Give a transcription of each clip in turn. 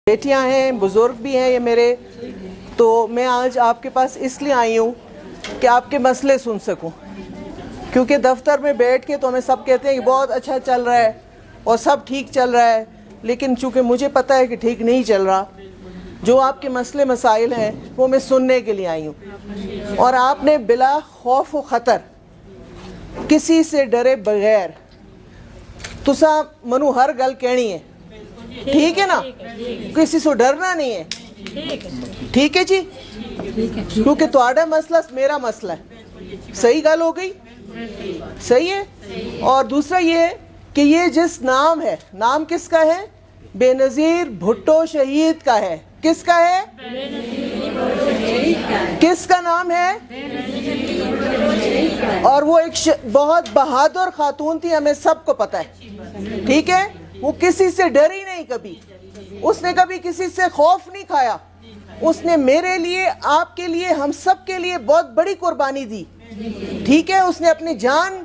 بیٹیاں ہیں, بزرگ بھی ہیں یہ میرے, تو میں آج آپ کے پاس اس لیے آئی ہوں کہ آپ کے مسئلے سن سکوں, کیونکہ دفتر میں بیٹھ کے تو ہمیں سب کہتے ہیں کہ بہت اچھا چل رہا ہے اور سب ٹھیک چل رہا ہے, لیکن چونکہ مجھے پتہ ہے کہ ٹھیک نہیں چل رہا, جو آپ کے مسئلے مسائل ہیں وہ میں سننے کے لیے آئی ہوں. اور آپ نے بلا خوف و خطر, کسی سے ڈرے بغیر تسا منو ہر گل کہنی ہے, ٹھیک ہے نا, کسی سے ڈرنا نہیں ہے, ٹھیک ہے جی, کیونکہ تہاڈا مسئلہ میرا مسئلہ ہے. صحیح گل ہو گئی, صحیح ہے. اور دوسرا یہ ہے کہ یہ جس نام ہے, نام کس کا ہے؟ بے نظیر بھٹو شہید کا ہے. کس کا ہے؟ کس کا نام ہے؟ اور وہ ایک بہت بہادر خاتون تھی, ہمیں سب کو پتہ ہے, ٹھیک ہے. وہ کسی سے ڈری نہیں کبھی, اس نے کبھی کسی سے خوف نہیں کھایا. اس نے میرے لیے, آپ کے لیے, ہم سب کے لیے بہت بڑی قربانی دی, ٹھیک ہے. اس نے اپنی جان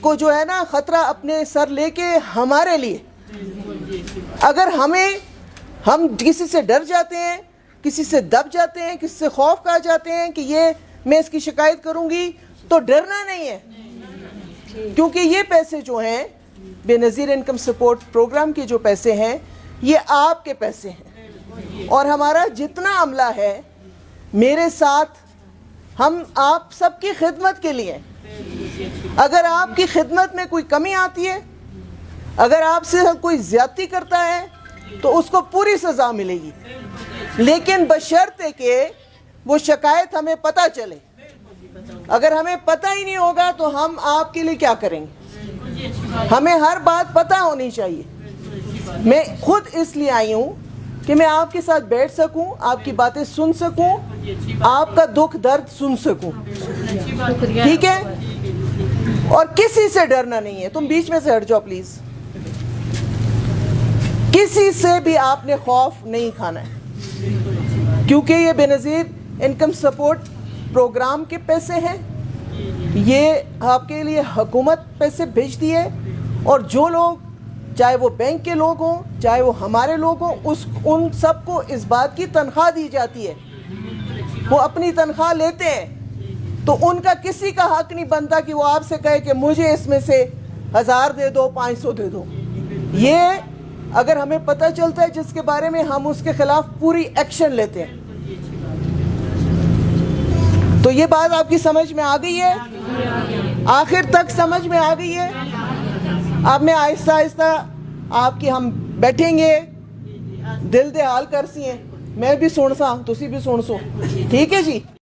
کو جو ہے نا خطرہ اپنے سر لے کے ہمارے لیے, اگر ہم کسی سے ڈر جاتے ہیں, کسی سے دب جاتے ہیں, کسی سے خوف کھا جاتے ہیں کہ یہ میں اس کی شکایت کروں گی, تو ڈرنا نہیں ہے, کیونکہ یہ پیسے جو ہیں بے نظیر انکم سپورٹ پروگرام کے جو پیسے ہیں یہ آپ کے پیسے ہیں, اور ہمارا جتنا عملہ ہے میرے ساتھ, ہم آپ سب کی خدمت کے لیے. اگر آپ کی خدمت میں کوئی کمی آتی ہے, اگر آپ سے کوئی زیادتی کرتا ہے تو اس کو پوری سزا ملے گی, لیکن بشرطے کہ وہ شکایت ہمیں پتہ چلے. اگر ہمیں پتہ ہی نہیں ہوگا تو ہم آپ کے لیے کیا کریں گے؟ ہمیں ہر بات پتہ ہونی چاہیے. میں خود اس لیے آئی ہوں کہ میں آپ کے ساتھ بیٹھ سکوں, آپ کی باتیں سن سکوں, آپ کا دکھ درد سن سکوں, ٹھیک ہے. اور کسی سے ڈرنا نہیں ہے. تم بیچ میں سے ہٹ جاؤ پلیز. کسی سے بھی آپ نے خوف نہیں کھانا ہے, کیونکہ یہ بے نظیر انکم سپورٹ پروگرام کے پیسے ہیں. یہ آپ کے لیے حکومت پیسے بھیجتی ہے, اور جو لوگ, چاہے وہ بینک کے لوگ ہوں, چاہے وہ ہمارے لوگ ہوں, ان سب کو اس بات کی تنخواہ دی جاتی ہے. وہ اپنی تنخواہ لیتے ہیں, تو ان کا کسی کا حق نہیں بنتا کہ وہ آپ سے کہے کہ مجھے اس میں سے 1000 دے دو, 500 دے دو. یہ اگر ہمیں پتہ چلتا ہے جس کے بارے میں, ہم اس کے خلاف پوری ایکشن لیتے ہیں. تو یہ بات آپ کی سمجھ میں آ گئی ہے, آخر تک سمجھ میں آ گئی ہے. اب میں آہستہ آہستہ آپ کی, ہم بیٹھیں گے, دل دے حال کر سی ہیں, میں بھی سن سا, تسی بھی سن سو, ٹھیک ہے جی.